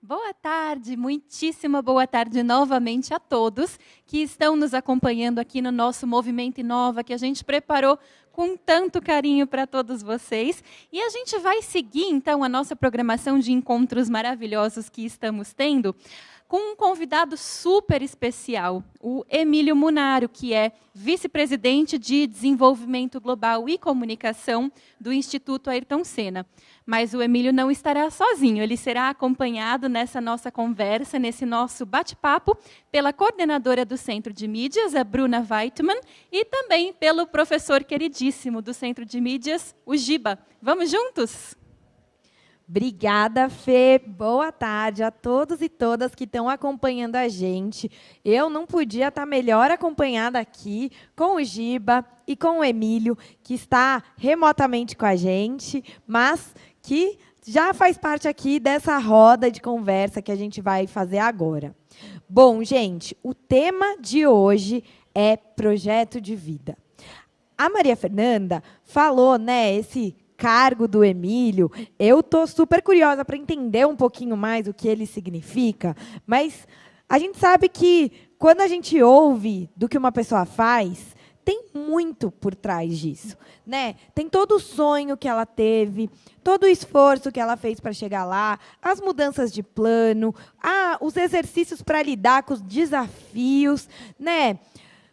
Boa tarde, muitíssima boa tarde novamente a todos que estão nos acompanhando aqui no nosso Movimento Inova, que a gente preparou com tanto carinho para todos vocês. E a gente vai seguir, então, a nossa programação de encontros maravilhosos que estamos tendo, com um convidado super especial, o Emílio Munaro, que é vice-presidente de Desenvolvimento Global e Comunicação do Instituto Ayrton Senna. Mas o Emílio não estará sozinho, ele será acompanhado nessa nossa conversa, nesse nosso bate-papo, pela coordenadora do Centro de Mídias, a Bruna Weitmann, e também pelo professor queridíssimo do Centro de Mídias, o Giba. Vamos juntos? Obrigada, Fê. Boa tarde a todos e todas que estão acompanhando a gente. Eu não podia estar melhor acompanhada aqui com o Giba e com o Emílio, que está remotamente com a gente, mas que já faz parte aqui dessa roda de conversa que a gente vai fazer agora. Bom, gente, o tema de hoje é projeto de vida. A Maria Fernanda falou, né, esse cargo do Emílio. Eu estou super curiosa para entender um pouquinho mais o que ele significa, mas a gente sabe que quando a gente ouve do que uma pessoa faz, tem muito por trás disso, né? Tem todo o sonho que ela teve, todo o esforço que ela fez para chegar lá, as mudanças de plano, os exercícios para lidar com os desafios, né?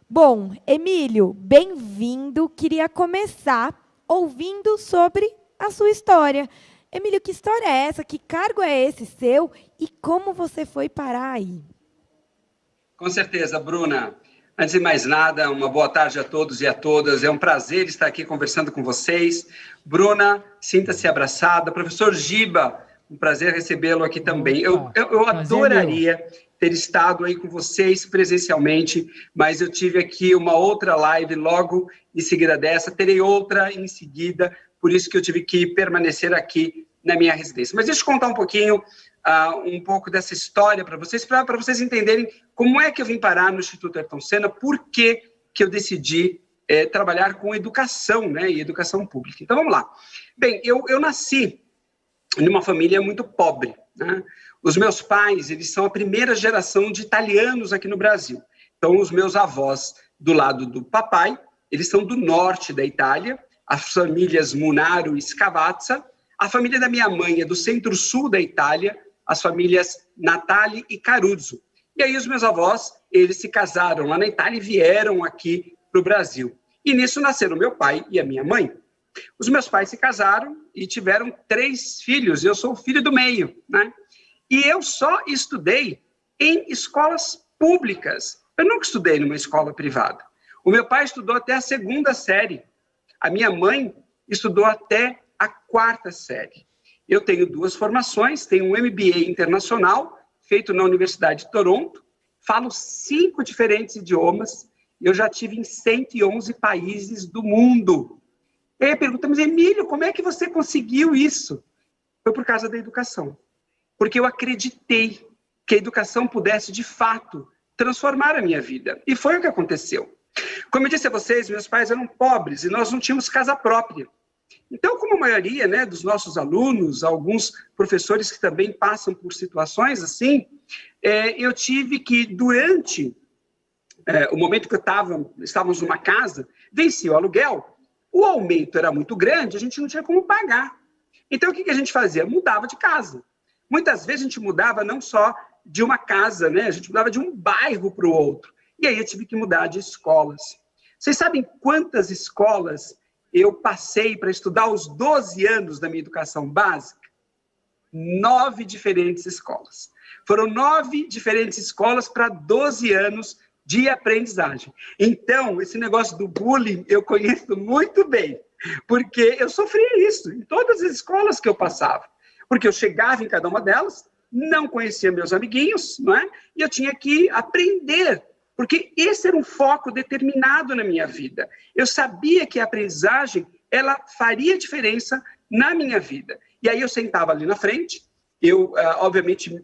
Bom, Emílio, bem-vindo. Queria começar ouvindo sobre a sua história. Emílio, que história é essa? Que cargo é esse seu? E como você foi parar aí? Com certeza, Bruna. Antes de mais nada, uma boa tarde a todos e a todas. É um prazer estar aqui conversando com vocês. Bruna, sinta-se abraçada. Professor Giba, um prazer recebê-lo aqui também. Eu adoraria ter estado aí com vocês presencialmente, mas eu tive aqui uma outra live logo em seguida dessa, terei outra em seguida, por isso que eu tive que permanecer aqui na minha residência. Mas deixa eu contar um pouco dessa história para vocês entenderem como é que eu vim parar no Instituto Ayrton Senna, por que eu decidi trabalhar com educação, né, e educação pública. Então, vamos lá. Bem, eu nasci numa família muito pobre, né? Os meus pais, eles são a primeira geração de italianos aqui no Brasil. Então, os meus avós, do lado do papai, eles são do norte da Itália, as famílias Munaro e Scavazza. A família da minha mãe é do centro-sul da Itália, as famílias Natali e Caruso. E aí os meus avós, eles se casaram lá na Itália e vieram aqui para o Brasil. E nisso nasceram meu pai e a minha mãe. Os meus pais se casaram e tiveram 3 filhos, eu sou o filho do meio, né? E eu só estudei em escolas públicas. Eu nunca estudei numa escola privada. O meu pai estudou até a 2ª série. A minha mãe estudou até a 4ª série. Eu tenho 2 formações, tenho um MBA internacional, feito na Universidade de Toronto, falo 5 diferentes idiomas, eu já estive em 111 países do mundo. E aí perguntamos, Emílio, como é que você conseguiu isso? Foi por causa da educação. Porque eu acreditei que a educação pudesse, de fato, transformar a minha vida. E foi o que aconteceu. Como eu disse a vocês, meus pais eram pobres e nós não tínhamos casa própria. Então, como a maioria, né, dos nossos alunos, alguns professores que também passam por situações assim, eu tive que, durante o momento que estávamos numa casa, vencia o aluguel, o aumento era muito grande, a gente não tinha como pagar. Então, o que a gente fazia? Mudava de casa. Muitas vezes a gente mudava não só de uma casa, né? A gente mudava de um bairro para o outro. E aí eu tive que mudar de escolas. Vocês sabem quantas escolas eu passei para estudar os 12 anos da minha educação básica? 9 diferentes escolas. Foram 9 diferentes escolas para 12 anos de aprendizagem. Então, esse negócio do bullying eu conheço muito bem, porque eu sofria isso em todas as escolas que eu passava. Porque eu chegava em cada uma delas, não conhecia meus amiguinhos, não é? E eu tinha que aprender, porque esse era um foco determinado na minha vida. Eu sabia que a aprendizagem, ela faria diferença na minha vida. E aí eu sentava ali na frente, eu, obviamente,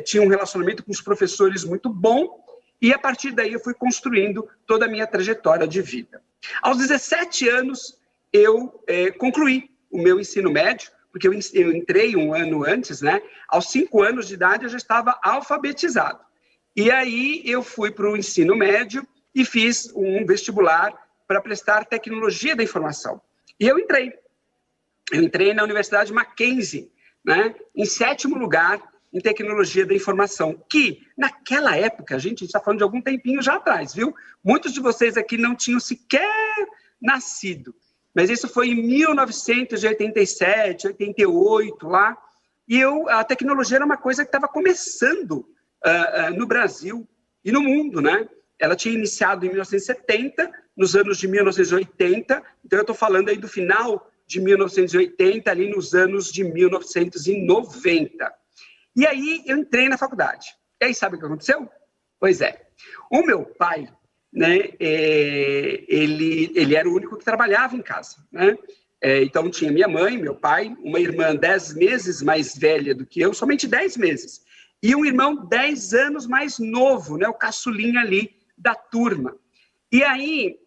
tinha um relacionamento com os professores muito bom, e a partir daí eu fui construindo toda a minha trajetória de vida. Aos 17 anos, eu concluí o meu ensino médio, porque eu entrei um ano antes, né? Aos 5 anos de idade eu já estava alfabetizado. E aí eu fui para o ensino médio e fiz um vestibular para prestar tecnologia da informação. E eu entrei na Universidade Mackenzie, né? Em 7º lugar em tecnologia da informação, que naquela época, a gente está falando de algum tempinho já atrás, viu? Muitos de vocês aqui não tinham sequer nascido, mas isso foi em 1987, 88, lá, e a tecnologia era uma coisa que estava começando no Brasil e no mundo, né? Ela tinha iniciado em 1970, nos anos de 1980, então eu estou falando aí do final de 1980, ali nos anos de 1990. E aí eu entrei na faculdade. E aí sabe o que aconteceu? Pois é, o meu pai, né, ele era o único que trabalhava em casa, né? Então tinha minha mãe, meu pai, uma irmã 10 meses mais velha do que eu, somente 10 meses, e um irmão 10 anos mais novo, né, o caçulinha ali da turma. E aí,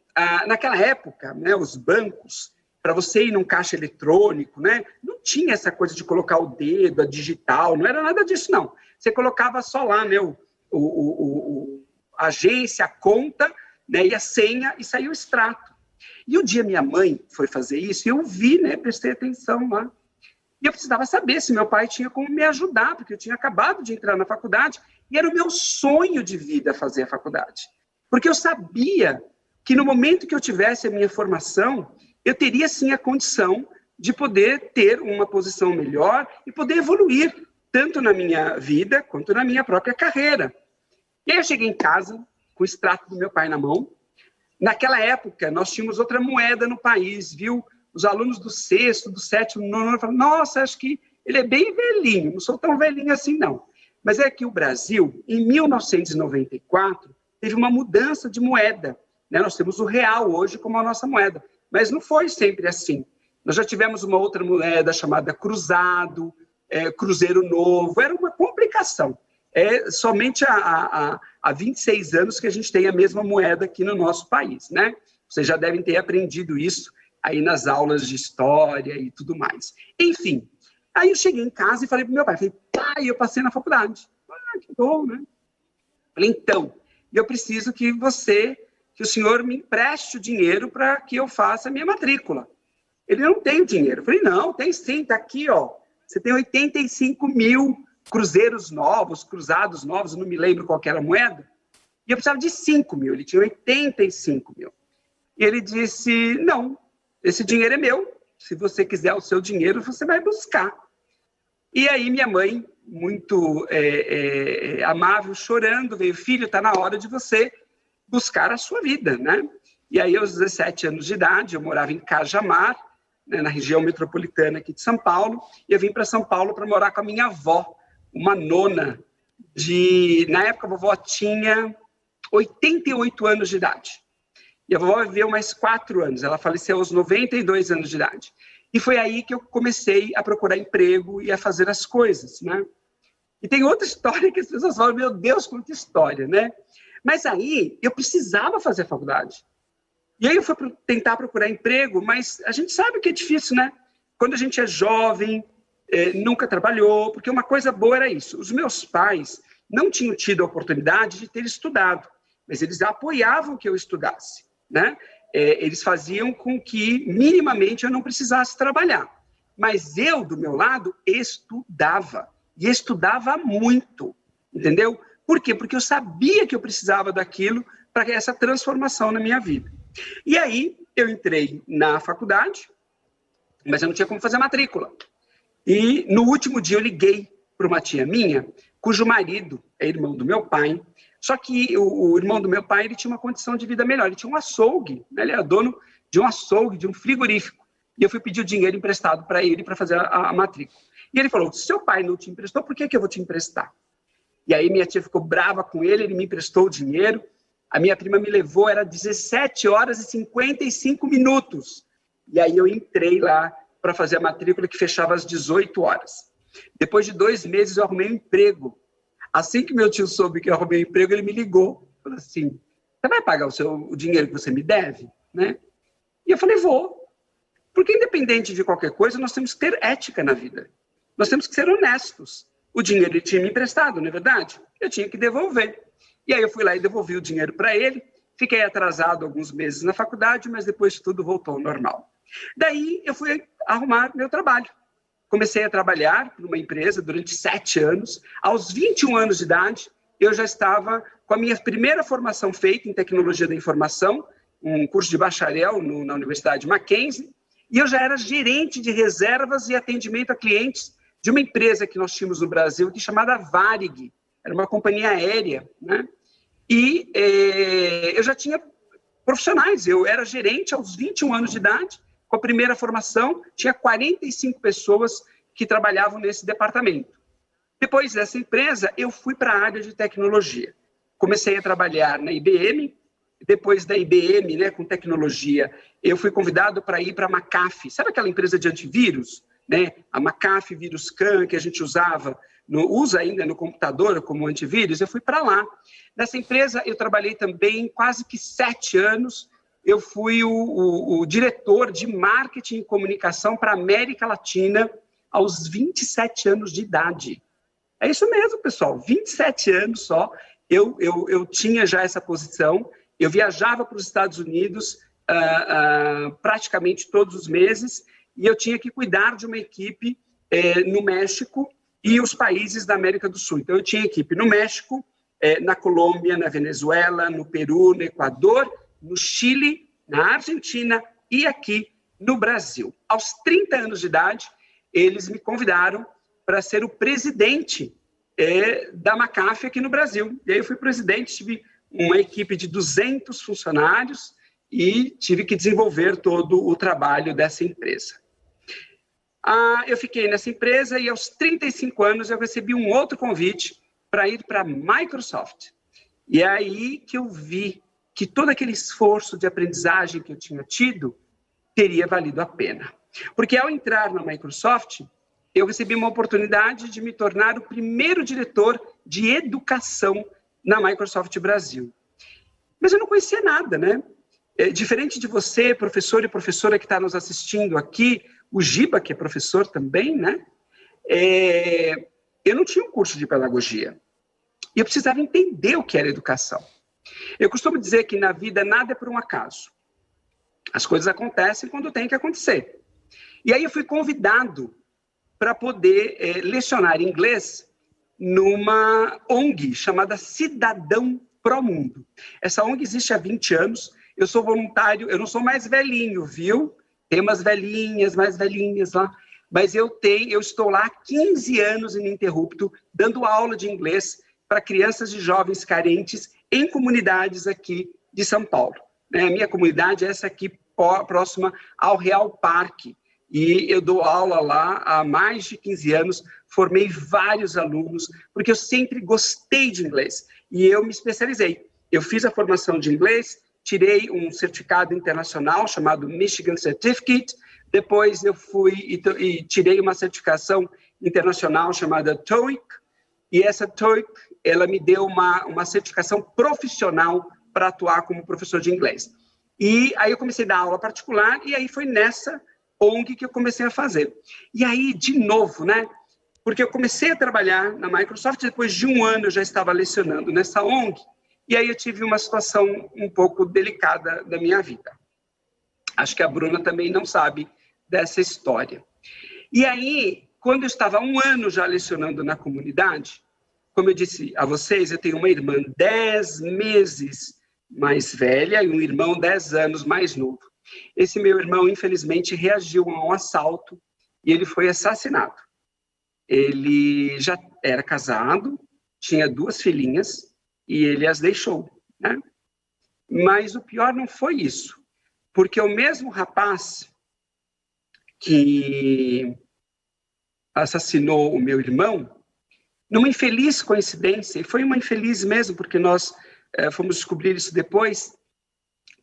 naquela época, né, os bancos, para você ir num caixa eletrônico, né, não tinha essa coisa de colocar o dedo, a digital, não era nada disso, não. Você colocava só lá, né, a agência, a conta, né, e a senha, e saiu o extrato. E um dia minha mãe foi fazer isso, e eu vi, né, prestei atenção lá. E eu precisava saber se meu pai tinha como me ajudar, porque eu tinha acabado de entrar na faculdade, e era o meu sonho de vida fazer a faculdade. Porque eu sabia que no momento que eu tivesse a minha formação, eu teria sim a condição de poder ter uma posição melhor e poder evoluir, tanto na minha vida quanto na minha própria carreira. E aí eu cheguei em casa com o extrato do meu pai na mão. Naquela época, nós tínhamos outra moeda no país, viu? Os alunos do 6º, do 7º, do 9º falaram, nossa, acho que ele é bem velhinho, não sou tão velhinho assim não. Mas é que o Brasil, em 1994, teve uma mudança de moeda, né? Nós temos o real hoje como a nossa moeda. Mas não foi sempre assim. Nós já tivemos uma outra moeda chamada cruzado, cruzeiro novo, era uma complicação. Somente há 26 anos que a gente tem a mesma moeda aqui no nosso país, né? Vocês já devem ter aprendido isso aí nas aulas de história e tudo mais. Enfim, aí eu cheguei em casa e falei para o meu pai, pai, eu passei na faculdade. Que bom, né? Falei, então, eu preciso que o senhor me empreste o dinheiro para que eu faça a minha matrícula. Ele não tem dinheiro. Eu falei, não, tem sim, está aqui, ó. Você tem 85 mil cruzeiros novos, cruzados novos, não me lembro qual que era a moeda, e eu precisava de 5 mil, ele tinha 85 mil. E ele disse, não, esse dinheiro é meu, se você quiser o seu dinheiro, você vai buscar. E aí minha mãe, muito amável, chorando, veio, filho, está na hora de você buscar a sua vida, né? E aí, aos 17 anos de idade, eu morava em Cajamar, né, na região metropolitana aqui de São Paulo, e eu vim para São Paulo para morar com a minha avó, uma nona na época a vovó tinha 88 anos de idade. E a vovó viveu mais 4 anos, ela faleceu aos 92 anos de idade. E foi aí que eu comecei a procurar emprego e a fazer as coisas, né? E tem outra história que as pessoas falam, meu Deus, quanta história, né? Mas aí eu precisava fazer a faculdade. E aí eu fui tentar procurar emprego, mas a gente sabe que é difícil, né? Quando a gente é jovem, nunca trabalhou, porque uma coisa boa era isso. Os meus pais não tinham tido a oportunidade de ter estudado, mas eles apoiavam que eu estudasse, né? Eles faziam com que, minimamente, eu não precisasse trabalhar. Mas eu, do meu lado, estudava. E estudava muito, entendeu? Por quê? Porque eu sabia que eu precisava daquilo para essa transformação na minha vida. E aí, eu entrei na faculdade, mas eu não tinha como fazer a matrícula. E no último dia eu liguei para uma tia minha, cujo marido é irmão do meu pai, só que o irmão do meu pai ele tinha uma condição de vida melhor, ele tinha um açougue, né? Ele era dono de um açougue, de um frigorífico. E eu fui pedir o dinheiro emprestado para ele para fazer a matrícula. E ele falou, se seu pai não te emprestou, por que eu vou te emprestar? E aí minha tia ficou brava com ele me emprestou o dinheiro. A minha prima me levou, era 17 horas e 55 minutos. E aí eu entrei lá para fazer a matrícula que fechava às 18 horas. Depois de 2 meses eu arrumei um emprego. Assim que meu tio soube que eu arrumei um emprego, ele me ligou. Falou assim, você vai pagar o dinheiro que você me deve? Né? E eu falei, vou. Porque independente de qualquer coisa, nós temos que ter ética na vida. Nós temos que ser honestos. O dinheiro ele tinha me emprestado, não é verdade? Eu tinha que devolver. E aí eu fui lá e devolvi o dinheiro para ele. Fiquei atrasado alguns meses na faculdade, mas depois tudo voltou ao normal. Daí eu fui arrumar meu trabalho. Comecei a trabalhar numa empresa durante 7 anos. Aos 21 anos de idade, eu já estava com a minha primeira formação feita em tecnologia da informação, um curso de bacharel na Universidade Mackenzie, e eu já era gerente de reservas e atendimento a clientes de uma empresa que nós tínhamos no Brasil, que chamada Varig, era uma companhia aérea, né? E eu já tinha profissionais, eu era gerente aos 21 anos de idade, com a primeira formação, tinha 45 pessoas que trabalhavam nesse departamento. Depois dessa empresa, eu fui para a área de tecnologia. Comecei a trabalhar na IBM, depois da IBM, né, com tecnologia, eu fui convidado para ir para a McAfee. Sabe aquela empresa de antivírus? Né? A McAfee VirusScan, que a gente usa ainda no computador como antivírus, eu fui para lá. Nessa empresa, eu trabalhei também quase que 7 anos. Eu fui o diretor de marketing e comunicação para a América Latina aos 27 anos de idade. É isso mesmo, pessoal, 27 anos só. Eu tinha já essa posição. Eu viajava para os Estados Unidos praticamente todos os meses e eu tinha que cuidar de uma equipe no México e os países da América do Sul. Então, eu tinha equipe no México, na Colômbia, na Venezuela, no Peru, no Equador, no Chile, na Argentina e aqui no Brasil. Aos 30 anos de idade, eles me convidaram para ser o presidente da McAfee aqui no Brasil. E aí eu fui presidente, tive uma equipe de 200 funcionários e tive que desenvolver todo o trabalho dessa empresa. Eu fiquei nessa empresa e aos 35 anos eu recebi um outro convite para ir para a Microsoft. E é aí que eu vi que todo aquele esforço de aprendizagem que eu tinha tido teria valido a pena. Porque ao entrar na Microsoft, eu recebi uma oportunidade de me tornar o primeiro diretor de educação na Microsoft Brasil. Mas eu não conhecia nada, né? Diferente de você, professor e professora que está nos assistindo aqui, o Giba, que é professor também, né? Eu não tinha um curso de pedagogia. E eu precisava entender o que era educação. Eu costumo dizer que na vida nada é por um acaso. As coisas acontecem quando tem que acontecer. E aí eu fui convidado para poder lecionar inglês numa ONG chamada Cidadão Pro Mundo. Essa ONG existe há 20 anos. Eu sou voluntário, eu não sou mais velhinho, viu? Tem umas velhinhas, mais velhinhas lá. Mas eu estou lá há 15 anos ininterrupto, dando aula de inglês para crianças e jovens carentes em comunidades aqui de São Paulo. A minha comunidade é essa aqui, próxima ao Real Parque. E eu dou aula lá há mais de 15 anos, formei vários alunos, porque eu sempre gostei de inglês. E eu me especializei. Eu fiz a formação de inglês, tirei um certificado internacional chamado Michigan Certificate, depois eu fui e tirei uma certificação internacional chamada TOEIC, e essa TOEIC, ela me deu uma certificação profissional para atuar como professor de inglês. E aí eu comecei a dar aula particular, e aí foi nessa ONG que eu comecei a fazer. E aí, de novo, né? Porque eu comecei a trabalhar na Microsoft, depois de um ano eu já estava lecionando nessa ONG, e aí eu tive uma situação um pouco delicada da minha vida. Acho que a Bruna também não sabe dessa história. E aí, quando eu estava um ano já lecionando na comunidade, como eu disse a vocês, eu tenho uma irmã 10 meses mais velha e um irmão 10 anos mais novo. Esse meu irmão, infelizmente, reagiu a um assalto e ele foi assassinado. Ele já era casado, tinha 2 filhinhas e ele as deixou, né? Mas o pior não foi isso, porque o mesmo rapaz que assassinou o meu irmão, numa infeliz coincidência, e foi uma infeliz mesmo, porque nós fomos descobrir isso depois,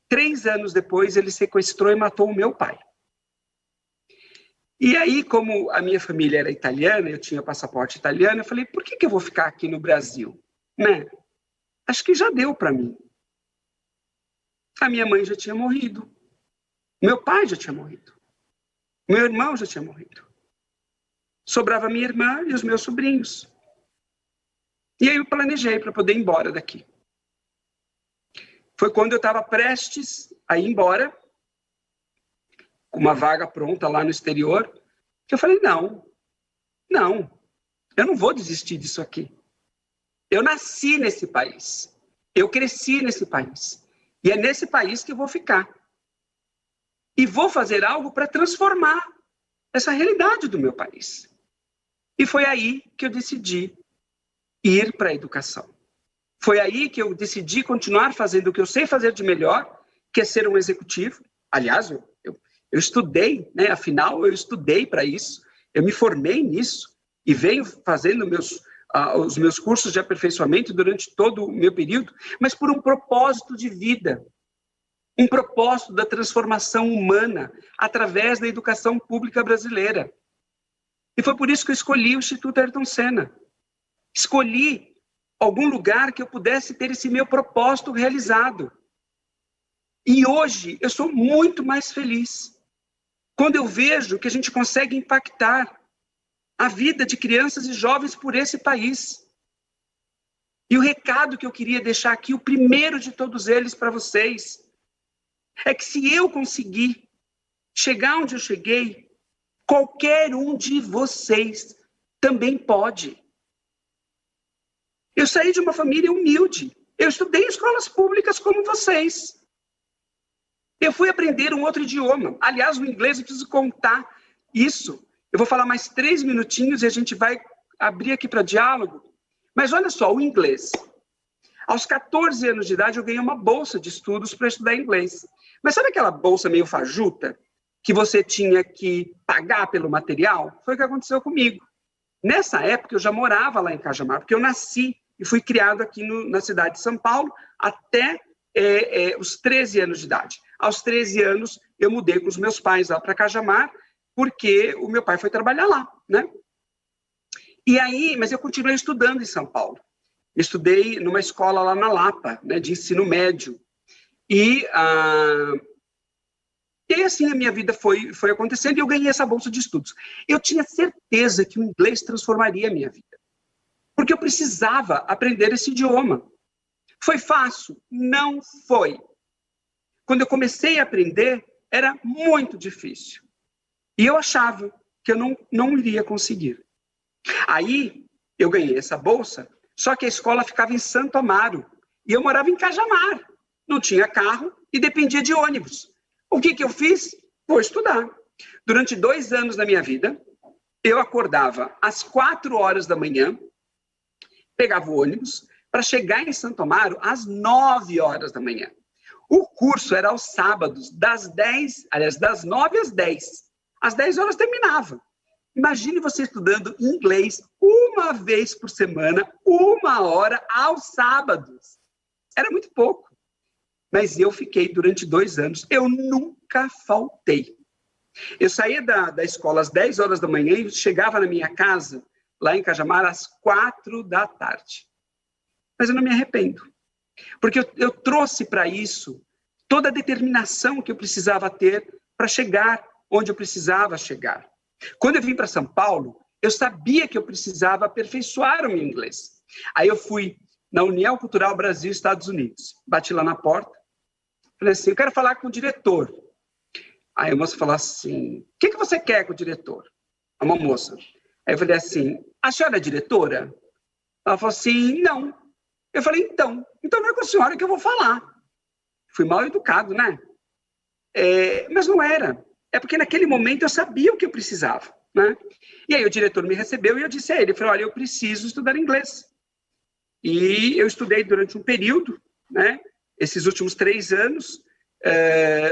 3 anos depois ele sequestrou e matou o meu pai. E aí, como a minha família era italiana, eu tinha passaporte italiano, eu falei, por que eu vou ficar aqui no Brasil? Né? Acho que já deu para mim. A minha mãe já tinha morrido. Meu pai já tinha morrido. Meu irmão já tinha morrido. Sobrava minha irmã e os meus sobrinhos. E aí eu planejei para poder ir embora daqui. Foi quando eu estava prestes a ir embora, com uma vaga pronta lá no exterior, que eu falei, não, eu não vou desistir disso aqui. Eu nasci nesse país, eu cresci nesse país, e é nesse país que eu vou ficar. E vou fazer algo para transformar essa realidade do meu país. E foi aí que eu decidi ir para a educação. Foi aí que eu decidi continuar fazendo o que eu sei fazer de melhor, que é ser um executivo. Aliás, eu estudei, né? Afinal, eu estudei para isso, eu me formei nisso e venho fazendo os meus cursos de aperfeiçoamento durante todo o meu período, mas por um propósito de vida, um propósito da transformação humana através da educação pública brasileira. E foi por isso que eu escolhi o Instituto Ayrton Senna. Escolhi algum lugar que eu pudesse ter esse meu propósito realizado. E hoje eu sou muito mais feliz quando eu vejo que a gente consegue impactar a vida de crianças e jovens por esse país. E o recado que eu queria deixar aqui, o primeiro de todos eles para vocês, é que se eu conseguir chegar onde eu cheguei, qualquer um de vocês também pode. Eu saí de uma família humilde. Eu estudei em escolas públicas como vocês. Eu fui aprender um outro idioma. Aliás, o inglês, eu preciso contar isso. Eu vou falar mais 3 minutinhos e a gente vai abrir aqui para diálogo. Mas olha só, o inglês. Aos 14 anos de idade, eu ganhei uma bolsa de estudos para estudar inglês. Mas sabe aquela bolsa meio fajuta? Que você tinha que pagar pelo material? Foi o que aconteceu comigo. Nessa época, eu já morava lá em Cajamar, porque eu nasci e fui criado aqui na cidade de São Paulo até os 13 anos de idade. Aos 13 anos, eu mudei com os meus pais lá para Cajamar, porque o meu pai foi trabalhar lá, né? E aí, mas eu continuei estudando em São Paulo. Eu estudei numa escola lá na Lapa, né, de ensino médio. E assim a minha vida foi acontecendo e eu ganhei essa bolsa de estudos. Eu tinha certeza que o inglês transformaria a minha vida. Porque eu precisava aprender esse idioma. Foi fácil? Não foi. Quando eu comecei a aprender, era muito difícil. E eu achava que eu não iria conseguir. Aí, eu ganhei essa bolsa, só que a escola ficava em Santo Amaro. E eu morava em Cajamar. Não tinha carro e dependia de ônibus. O que eu fiz? Vou estudar. Durante 2 anos da minha vida, eu acordava às 4 horas da manhã, pegava o ônibus para chegar em Santo Amaro às 9 horas da manhã. O curso era aos sábados, das 9 às 10. Às 10 horas terminava. Imagine você estudando inglês uma vez por semana, 1 hora aos sábados. Era muito pouco. Mas eu fiquei durante 2 anos. Eu nunca faltei. Eu saía da escola às 10 horas da manhã e chegava na minha casa, lá em Cajamar, às 4 da tarde. Mas eu não me arrependo. Porque eu trouxe para isso toda a determinação que eu precisava ter para chegar onde eu precisava chegar. Quando eu vim para São Paulo, eu sabia que eu precisava aperfeiçoar o meu inglês. Aí eu fui na União Cultural Brasil-Estados Unidos. Bati lá na porta. Falei assim, eu quero falar com o diretor. Aí a moça falou assim, o que você quer com o diretor? Uma moça. Aí eu falei assim, a senhora é diretora? Ela falou assim, não. Eu falei, então não é com a senhora que eu vou falar. Fui mal educado, né? Mas não era. É porque naquele momento eu sabia o que eu precisava, né? E aí o diretor me recebeu e eu disse a ele, olha, eu preciso estudar inglês. E eu estudei durante um período, né? Esses últimos 3 anos,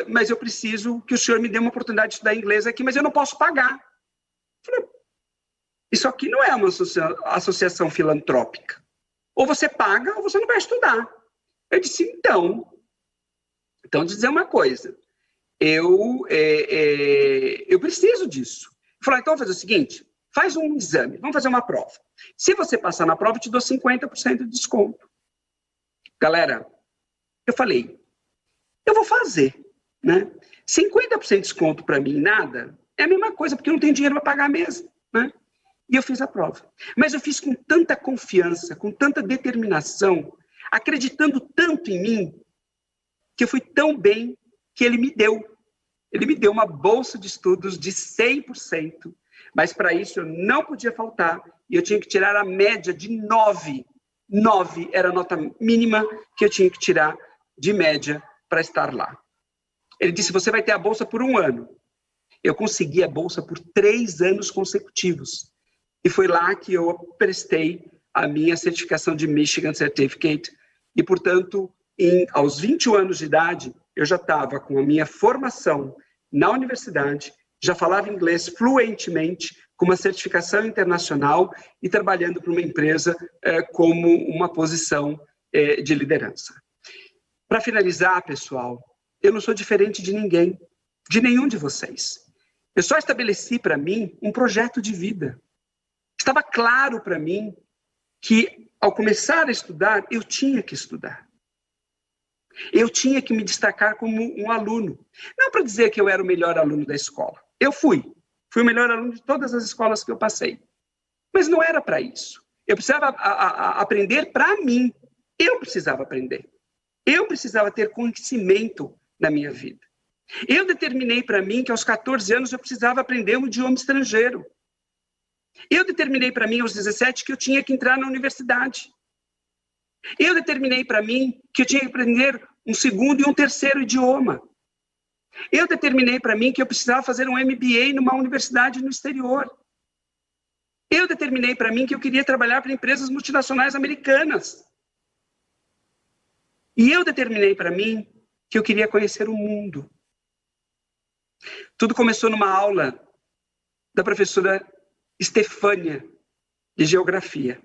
mas eu preciso que o senhor me dê uma oportunidade de estudar inglês aqui, mas eu não posso pagar. Eu falei, isso aqui não é uma associação filantrópica. Ou você paga ou você não vai estudar. Eu disse, então dizer uma coisa, eu preciso disso. Eu falei, então vamos fazer o seguinte, faz um exame, vamos fazer uma prova. Se você passar na prova, eu te dou 50% de desconto. Galera, eu falei, eu vou fazer, né? 50% de desconto para mim, nada. É a mesma coisa, porque eu não tenho dinheiro para pagar mesmo, né? E eu fiz a prova. Mas eu fiz com tanta confiança, com tanta determinação, acreditando tanto em mim, que eu fui tão bem que ele me deu. Ele me deu uma bolsa de estudos de 100%, mas para isso eu não podia faltar e eu tinha que tirar a média de 9. 9 era a nota mínima que eu tinha que tirar de média para estar lá. Ele disse, você vai ter a bolsa por 1 ano. Eu consegui a bolsa por 3 anos consecutivos. E foi lá que eu prestei a minha certificação de Michigan Certificate. E, portanto, aos 21 anos de idade, eu já estava com a minha formação na universidade, já falava inglês fluentemente, com uma certificação internacional e trabalhando para uma empresa como uma posição de liderança. Para finalizar, pessoal, eu não sou diferente de ninguém, de nenhum de vocês. Eu só estabeleci para mim um projeto de vida. Estava claro para mim que, ao começar a estudar, eu tinha que estudar. Eu tinha que me destacar como um aluno. Não para dizer que eu era o melhor aluno da escola. Eu fui. Fui o melhor aluno de todas as escolas que eu passei. Mas não era para isso. Eu precisava aprender para mim. Eu precisava aprender. Eu precisava ter conhecimento na minha vida. Eu determinei para mim que aos 14 anos eu precisava aprender um idioma estrangeiro. Eu determinei para mim aos 17 que eu tinha que entrar na universidade. Eu determinei para mim que eu tinha que aprender um segundo e um terceiro idioma. Eu determinei para mim que eu precisava fazer um MBA numa universidade no exterior. Eu determinei para mim que eu queria trabalhar para empresas multinacionais americanas. E eu determinei para mim que eu queria conhecer o mundo. Tudo começou numa aula da professora Estefânia, de Geografia.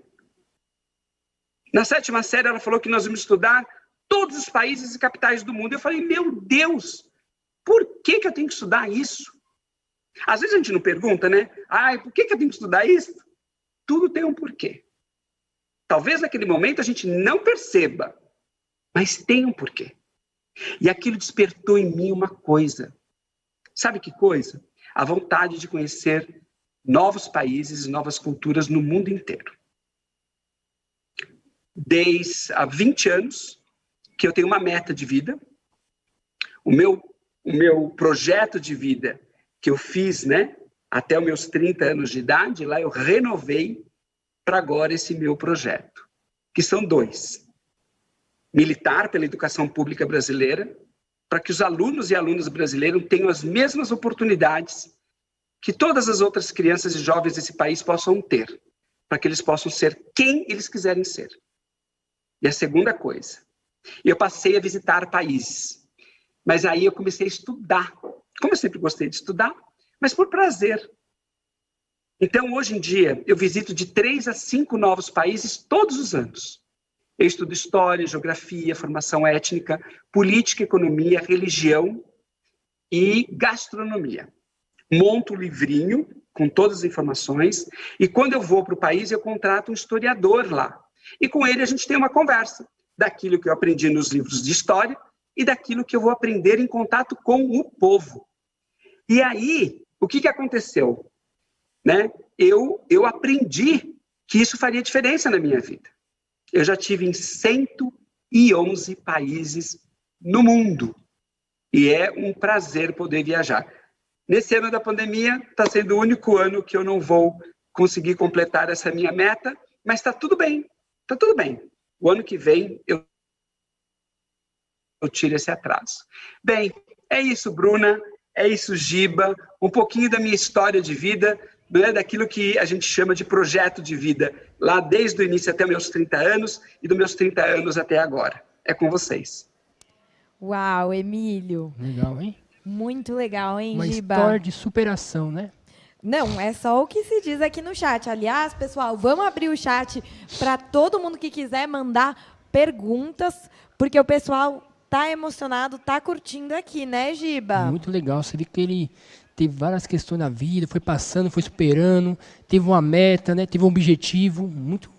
Na 7ª série, ela falou que nós vamos estudar todos os países e capitais do mundo. Eu falei, meu Deus, por que eu tenho que estudar isso? Às vezes a gente não pergunta, né? Por que eu tenho que estudar isso? Tudo tem um porquê. Talvez naquele momento a gente não perceba, mas tem um porquê. E aquilo despertou em mim uma coisa. Sabe que coisa? A vontade de conhecer novos países e novas culturas no mundo inteiro. Desde há 20 anos que eu tenho uma meta de vida. O meu projeto de vida que eu fiz, né, até os meus 30 anos de idade, lá eu renovei para agora esse meu projeto, que são 2. Militar pela educação pública brasileira, para que os alunos e alunas brasileiros tenham as mesmas oportunidades que todas as outras crianças e jovens desse país possam ter, para que eles possam ser quem eles quiserem ser. E a segunda coisa, eu passei a visitar países, mas aí eu comecei a estudar, como eu sempre gostei de estudar, mas por prazer. Então, hoje em dia, eu visito de 3 a 5 novos países todos os anos. Eu estudo história, geografia, formação étnica, política, economia, religião e gastronomia. Monto um livrinho com todas as informações e quando eu vou para o país, eu contrato um historiador lá. E com ele a gente tem uma conversa daquilo que eu aprendi nos livros de história e daquilo que eu vou aprender em contato com o povo. E aí, o que aconteceu? Né? Eu aprendi que isso faria diferença na minha vida. Eu já estive em 111 países no mundo. E é um prazer poder viajar. Nesse ano da pandemia, está sendo o único ano que eu não vou conseguir completar essa minha meta, mas está tudo bem. Está tudo bem. O ano que vem eu tiro esse atraso. Bem, é isso, Bruna. É isso, Giba. Um pouquinho da minha história de vida, né, daquilo que a gente chama de projeto de vida, lá desde o início até meus 30 anos e dos meus 30 anos até agora. É com vocês. Uau, Emílio. Legal, hein? Muito legal, hein, Uma Giba? história de superação, né? Não, é só o que se diz aqui no chat. Aliás, pessoal, vamos abrir o chat para todo mundo que quiser mandar perguntas, porque o pessoal tá emocionado, tá curtindo aqui, né, Giba? Muito legal. Você vê que ele teve várias questões na vida, foi passando, foi superando, teve uma meta, né? Teve um objetivo. Muito,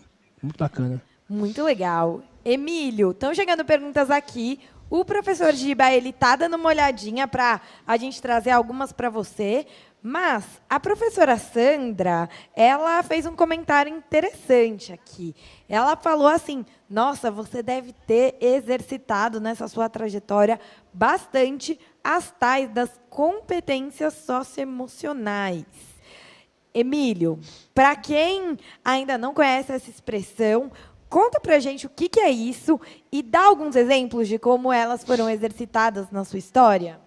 muito bacana. Muito legal. Emílio, estão chegando perguntas aqui. O professor Giba, ele tá dando uma olhadinha para a gente trazer algumas para você. Mas a professora Sandra, ela fez um comentário interessante aqui. Ela falou assim: nossa, você deve ter exercitado nessa sua trajetória bastante as tais das competências socioemocionais. Emílio, para quem ainda não conhece essa expressão, conta para a gente o que é isso e dá alguns exemplos de como elas foram exercitadas na sua história.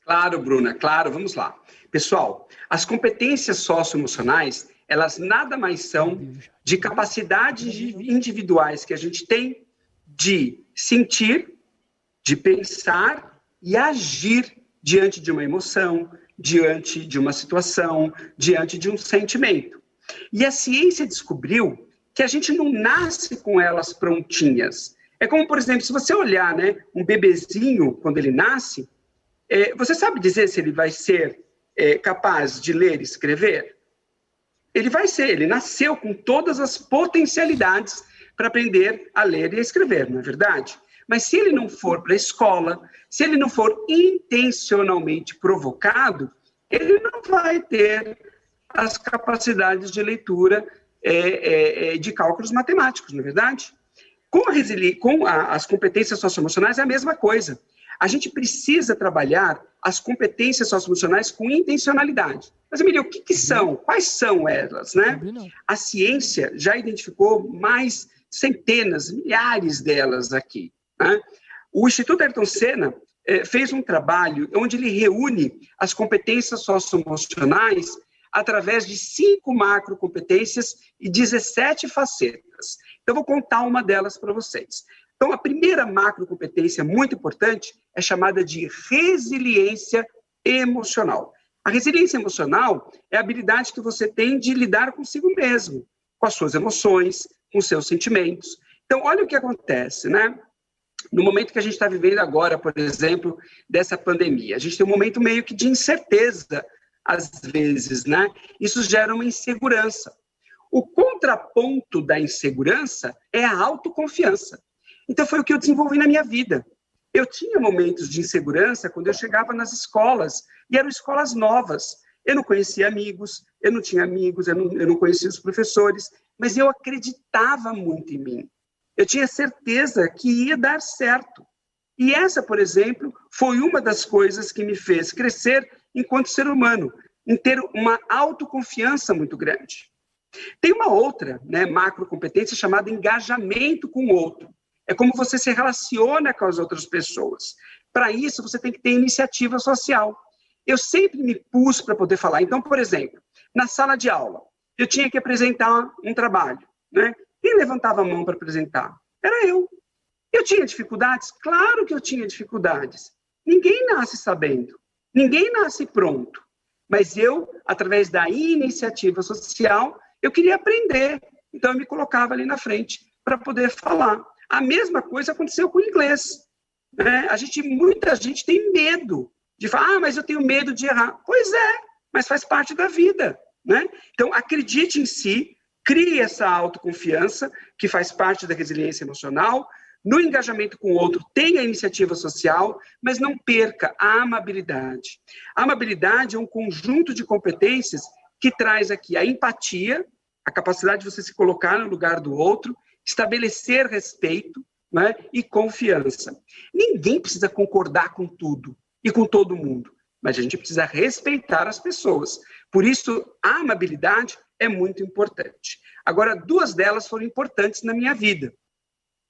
Claro, Bruna, claro, vamos lá. Pessoal, as competências socioemocionais, elas nada mais são de capacidades individuais que a gente tem de sentir, de pensar e agir diante de uma emoção, diante de uma situação, diante de um sentimento. E a ciência descobriu que a gente não nasce com elas prontinhas. É como, por exemplo, se você olhar, né, um bebezinho, quando ele nasce, você sabe dizer se ele vai ser capaz de ler e escrever? Ele vai ser, ele nasceu com todas as potencialidades para aprender a ler e a escrever, não é verdade? Mas se ele não for para a escola, se ele não for intencionalmente provocado, ele não vai ter as capacidades de leitura de cálculos matemáticos, não é verdade? Com as competências socioemocionais é a mesma coisa. A gente precisa trabalhar as competências socioemocionais com intencionalidade. Mas, Emílio, o que são? Quais são elas, né? A ciência já identificou mais centenas, milhares delas aqui, né? O Instituto Ayrton Senna fez um trabalho onde ele reúne as competências socioemocionais através de 5 macrocompetências e 17 facetas. Então, vou contar uma delas para vocês. Então, a primeira macrocompetência muito importante é chamada de resiliência emocional. A resiliência emocional é a habilidade que você tem de lidar consigo mesmo, com as suas emoções, com os seus sentimentos. Então, olha o que acontece, né? No momento que a gente está vivendo agora, por exemplo, dessa pandemia, a gente tem um momento meio que de incerteza, às vezes, né? Isso gera uma insegurança. O contraponto da insegurança é a autoconfiança. Então, foi o que eu desenvolvi na minha vida. Eu tinha momentos de insegurança quando eu chegava nas escolas, e eram escolas novas. Eu não conhecia amigos, eu não tinha amigos, eu não conhecia os professores, mas eu acreditava muito em mim. Eu tinha certeza que ia dar certo. E essa, por exemplo, foi uma das coisas que me fez crescer enquanto ser humano, em ter uma autoconfiança muito grande. Tem uma outra, né, macrocompetência chamada engajamento com o outro. É como você se relaciona com as outras pessoas. Para isso, você tem que ter iniciativa social. Eu sempre me pus para poder falar. Então, por exemplo, na sala de aula, eu tinha que apresentar um trabalho, né? Quem levantava a mão para apresentar? Era eu. Eu tinha dificuldades? Claro que eu tinha dificuldades. Ninguém nasce sabendo. Ninguém nasce pronto. Mas eu, através da iniciativa social, eu queria aprender. Então, eu me colocava ali na frente para poder falar. A mesma coisa aconteceu com o inglês, né? Muita gente tem medo de falar, mas eu tenho medo de errar. Pois é, mas faz parte da vida, né? Então, acredite em si, crie essa autoconfiança, que faz parte da resiliência emocional. No engajamento com o outro, tenha a iniciativa social, mas não perca a amabilidade. A amabilidade é um conjunto de competências que traz aqui a empatia, a capacidade de você se colocar no lugar do outro, estabelecer respeito, né, e confiança. Ninguém precisa concordar com tudo e com todo mundo, mas a gente precisa respeitar as pessoas. Por isso, a amabilidade é muito importante. Agora, 2 delas foram importantes na minha vida.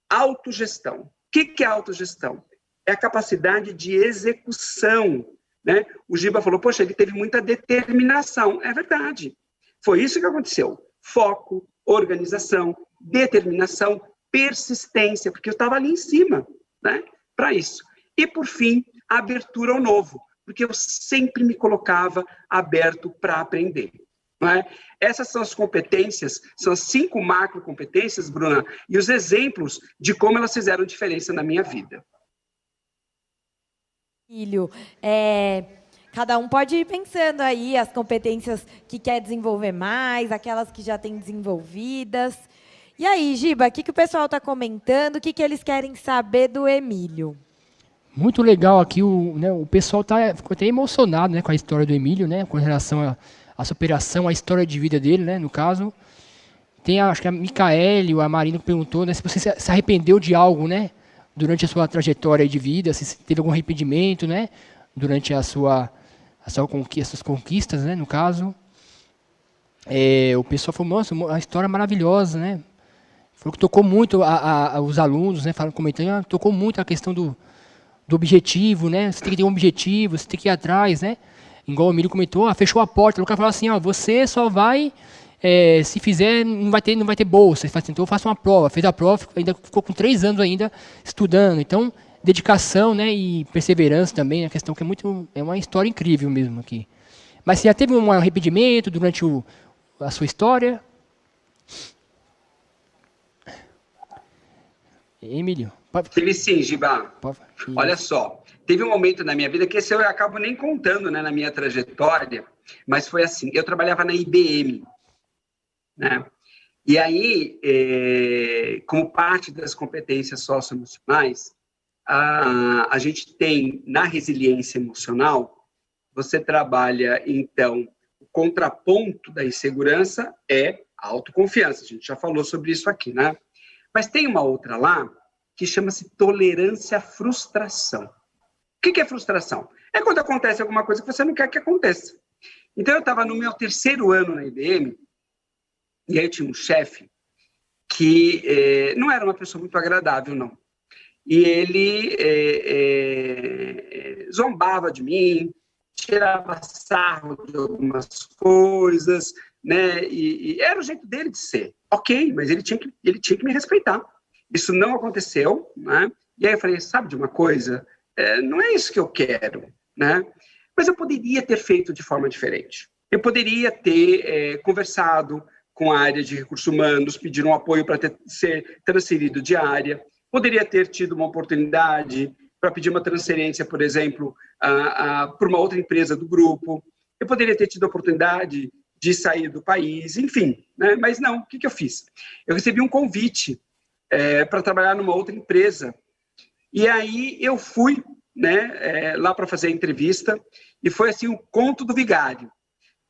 Autogestão. O que é autogestão? É a capacidade de execução, né? O Giba falou, poxa, ele teve muita determinação. É verdade. Foi isso que aconteceu. Foco, organização, determinação, persistência, porque eu estava ali em cima, né, para isso. E, por fim, a abertura ao novo, porque eu sempre me colocava aberto para aprender. Não é? Essas são as competências, são as 5 macrocompetências, Bruna, e os exemplos de como elas fizeram diferença na minha vida. Filho, cada um pode ir pensando aí as competências que quer desenvolver mais, aquelas que já tem desenvolvidas. E aí, Giba, o que o pessoal está comentando? O que eles querem saber do Emílio? Muito legal aqui, o pessoal ficou até emocionado, né, com a história do Emílio, né, com relação à superação, à história de vida dele, né, no caso. Tem, acho que a Micaele, a Marina, que perguntou, né, se você se arrependeu de algo, né, durante a sua trajetória de vida, se teve algum arrependimento, né, durante as suas conquistas, né, no caso. O pessoal falou, nossa, uma história maravilhosa, né. Falou que tocou muito os alunos, né, comentando, tocou muito a questão do objetivo, né? Você tem que ter um objetivo, você tem que ir atrás, né? Igual o Emílio comentou, fechou a porta, o cara falou assim, você só vai, se fizer, não vai ter bolsa. Ele falou assim, então eu faço uma prova. Fez a prova, ainda ficou com 3 anos ainda estudando. Então, dedicação, né? E perseverança também, a questão que é uma história incrível mesmo aqui. Mas você já teve um arrependimento durante a sua história? Emílio? Teve sim, Giba. Olha só, teve um momento na minha vida que esse eu acabo nem contando, né, na minha trajetória, mas foi assim, eu trabalhava na IBM, né? E aí, como parte das competências socioemocionais, a gente tem, na resiliência emocional, você trabalha, então, o contraponto da insegurança é a autoconfiança, a gente já falou sobre isso aqui, né? Mas tem uma outra lá, que chama-se tolerância à frustração. O que é frustração? É quando acontece alguma coisa que você não quer que aconteça. Então, eu estava no meu 3º ano na IBM, e aí eu tinha um chefe que não era uma pessoa muito agradável, não. E ele zombava de mim, tirava sarro de algumas coisas, né? E era o jeito dele de ser. Ok, mas ele tinha que me respeitar. Isso não aconteceu, né? E aí eu falei, sabe de uma coisa? Não é isso que eu quero, né? Mas eu poderia ter feito de forma diferente. Eu poderia ter conversado com a área de recursos humanos, pedir um apoio para ser transferido de área. Poderia ter tido uma oportunidade para pedir uma transferência, por exemplo, para uma outra empresa do grupo. Eu poderia ter tido a oportunidade de sair do país, enfim, né? Mas não, o que eu fiz? Eu recebi um convite para trabalhar numa outra empresa. E aí eu fui, né, lá para fazer a entrevista, e foi assim, o conto do vigário,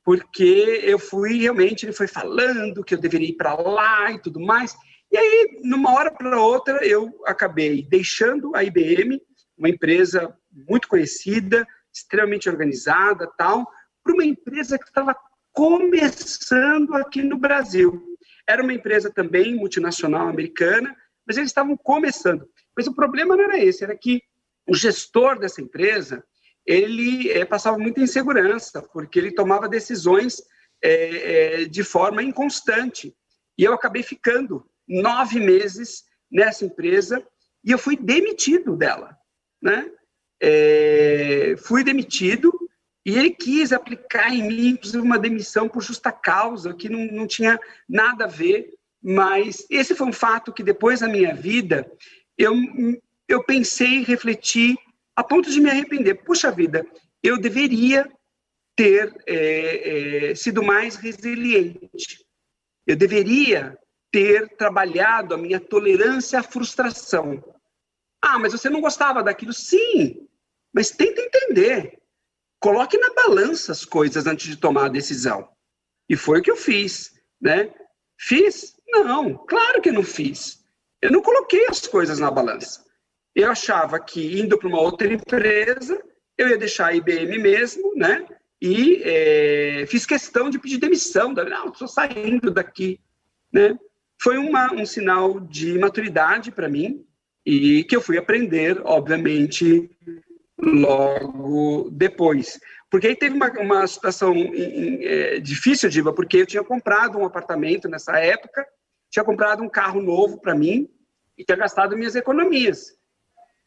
porque eu fui realmente, ele foi falando que eu deveria ir para lá e tudo mais, e aí, numa hora para outra, eu acabei deixando a IBM, uma empresa muito conhecida, extremamente organizada, tal, para uma empresa que estava começando aqui no Brasil. Era uma empresa também multinacional americana, mas eles estavam começando. Mas o problema não era esse, era que o gestor dessa empresa, ele passava muita insegurança, porque ele tomava decisões de forma inconstante. E eu acabei ficando 9 meses nessa empresa e eu fui demitido dela, né? Fui demitido. E ele quis aplicar em mim, inclusive, uma demissão por justa causa, que não tinha nada a ver, mas esse foi um fato que depois da minha vida, eu pensei e refleti a ponto de me arrepender. Puxa vida, eu deveria ter sido mais resiliente. Eu deveria ter trabalhado a minha tolerância à frustração. Mas você não gostava daquilo? Sim, mas tenta entender. Coloque na balança as coisas antes de tomar a decisão. E foi o que eu fiz, né? Fiz? Não, claro que não fiz. Eu não coloquei as coisas na balança. Eu achava que indo para uma outra empresa, eu ia deixar a IBM mesmo, né? E fiz questão de pedir demissão. Não, estou saindo daqui, né? Foi um sinal de maturidade para mim e que eu fui aprender, obviamente, logo depois. Porque aí teve uma situação difícil, Diva, porque eu tinha comprado um apartamento nessa época, tinha comprado um carro novo para mim e tinha gastado minhas economias.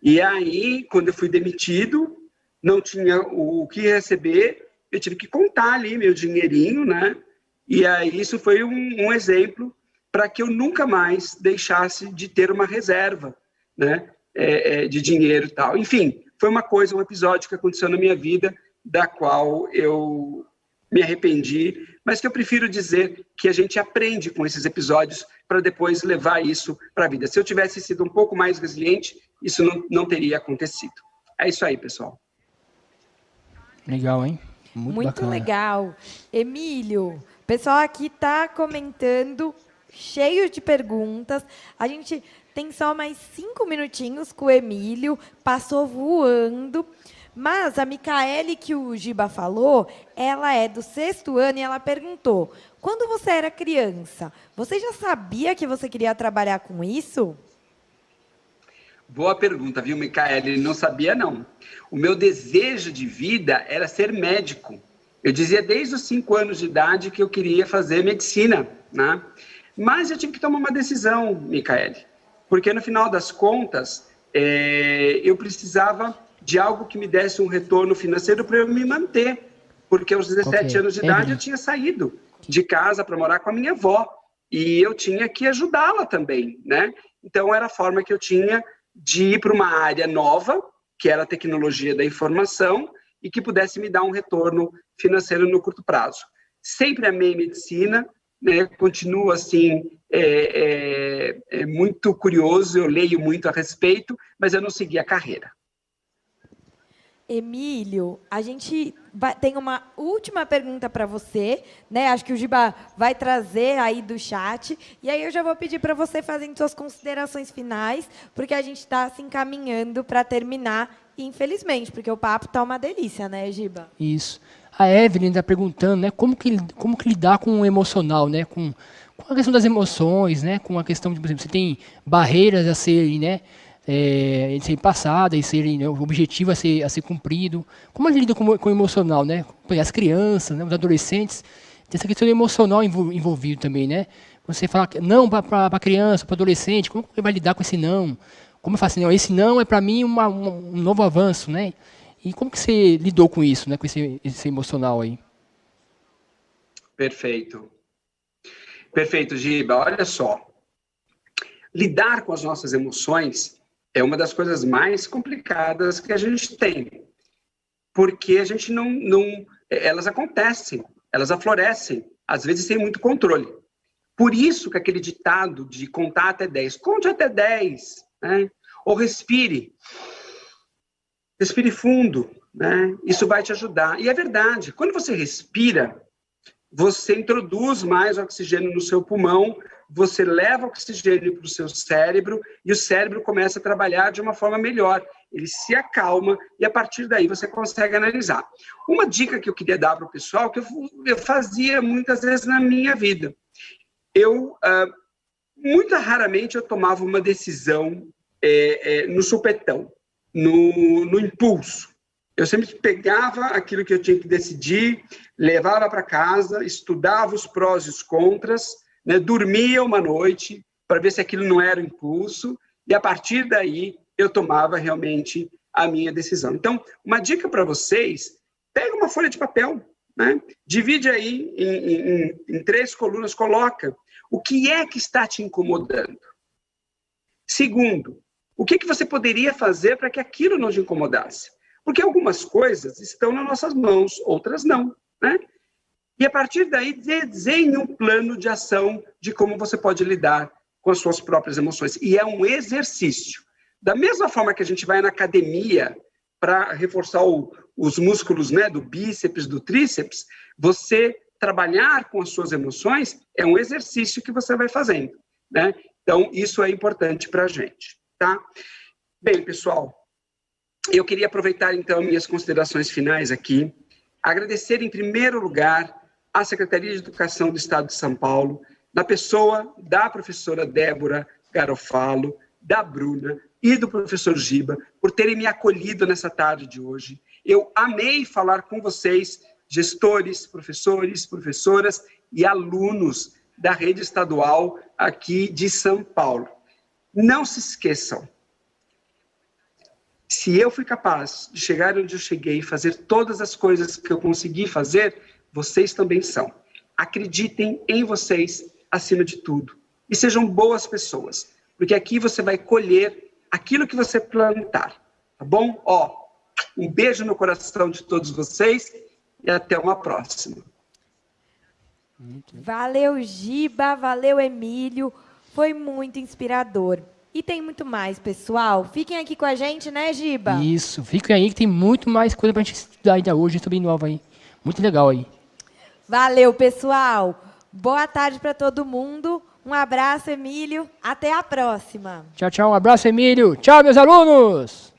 E aí, quando eu fui demitido, não tinha o que receber, eu tive que contar ali meu dinheirinho, né? E aí isso foi um exemplo para que eu nunca mais deixasse de ter uma reserva, né? De dinheiro e tal. Enfim, foi um episódio que aconteceu na minha vida, da qual eu me arrependi, mas que eu prefiro dizer que a gente aprende com esses episódios para depois levar isso para a vida. Se eu tivesse sido um pouco mais resiliente, isso não teria acontecido. É isso aí, pessoal. Legal, hein? Muito bacana. Legal. Emílio, o pessoal aqui está comentando, cheio de perguntas. A gente tem só mais 5 minutinhos com o Emílio, passou voando. Mas a Micaele, que o Giba falou, ela é do 6º ano e ela perguntou, quando você era criança, você já sabia que você queria trabalhar com isso? Boa pergunta, viu, Micaele? Não sabia, não. O meu desejo de vida era ser médico. Eu dizia desde os 5 anos de idade que eu queria fazer medicina, né? Mas eu tive que tomar uma decisão, Micaele, porque no final das contas, eu precisava de algo que me desse um retorno financeiro para eu me manter, porque aos 17 anos de idade eu tinha saído de casa para morar com a minha avó e eu tinha que ajudá-la também, né? Então era a forma que eu tinha de ir para uma área nova, que era a tecnologia da informação, e que pudesse me dar um retorno financeiro no curto prazo. Sempre amei medicina, né? Continuo assim, muito curioso, eu leio muito a respeito, mas eu não segui a carreira. Emílio, a gente tem uma última pergunta para você, né? Acho que o Giba vai trazer aí do chat. E aí eu já vou pedir para você fazer suas considerações finais, porque a gente está se encaminhando para terminar, infelizmente, porque o papo está uma delícia, né, Giba? Isso. A Evelyn está perguntando, né, como que lidar com o emocional, né, com a questão das emoções, né, com a questão de, por exemplo, você tem barreiras a serem, né, serem passadas e serem, né, o objetivo a ser cumprido. Como a gente lida com o emocional, né? As crianças, né, os adolescentes, tem essa questão emocional envolvido também, né? Você fala não para a criança, para o adolescente, como ele vai lidar com esse não? Como eu faço assim, não, esse não é para mim um novo avanço, né? E como que você lidou com isso, né, com esse emocional aí? Perfeito. Perfeito, Giba. Olha só. Lidar com as nossas emoções é uma das coisas mais complicadas que a gente tem. Porque a gente elas acontecem, elas aflorescem, às vezes sem muito controle. Por isso que aquele ditado de contar até 10, conte até 10, né? Ou respire fundo, né? Isso vai te ajudar. E é verdade, quando você respira, você introduz mais oxigênio no seu pulmão, você leva oxigênio para o seu cérebro e o cérebro começa a trabalhar de uma forma melhor. Ele se acalma e, a partir daí, você consegue analisar. Uma dica que eu queria dar para o pessoal, que eu fazia muitas vezes na minha vida. Muito raramente, eu tomava uma decisão no supetão, no impulso. Eu sempre pegava aquilo que eu tinha que decidir, levava para casa, estudava os prós e os contras, né, dormia uma noite para ver se aquilo não era um impulso, e a partir daí eu tomava realmente a minha decisão. Então, uma dica para vocês, pega uma folha de papel, né, divide aí em 3 colunas, coloca o que é que está te incomodando. Segundo, o que você poderia fazer para que aquilo não te incomodasse? Porque algumas coisas estão nas nossas mãos, outras não, né? E a partir daí, desenhe um plano de ação de como você pode lidar com as suas próprias emoções. E é um exercício. Da mesma forma que a gente vai na academia para reforçar os músculos, né, do bíceps, do tríceps, você trabalhar com as suas emoções é um exercício que você vai fazendo, né? Então, isso é importante para a gente, tá? Bem, pessoal, eu queria aproveitar, então, minhas considerações finais aqui, agradecer, em primeiro lugar, à Secretaria de Educação do Estado de São Paulo, na pessoa da professora Débora Garofalo, da Bruna e do professor Giba, por terem me acolhido nessa tarde de hoje. Eu amei falar com vocês, gestores, professores, professoras e alunos da rede estadual aqui de São Paulo. Não se esqueçam, se eu fui capaz de chegar onde eu cheguei e fazer todas as coisas que eu consegui fazer, vocês também são. Acreditem em vocês acima de tudo. E sejam boas pessoas, porque aqui você vai colher aquilo que você plantar. Tá bom? Um beijo no coração de todos vocês e até uma próxima. Valeu, Giba. Valeu, Emílio. Foi muito inspirador. E tem muito mais, pessoal. Fiquem aqui com a gente, né, Giba? Isso, fiquem aí que tem muito mais coisa para a gente estudar ainda hoje sobre nova aí. Muito legal aí. Valeu, pessoal. Boa tarde para todo mundo. Um abraço, Emílio. Até a próxima. Tchau, tchau. Um abraço, Emílio. Tchau, meus alunos.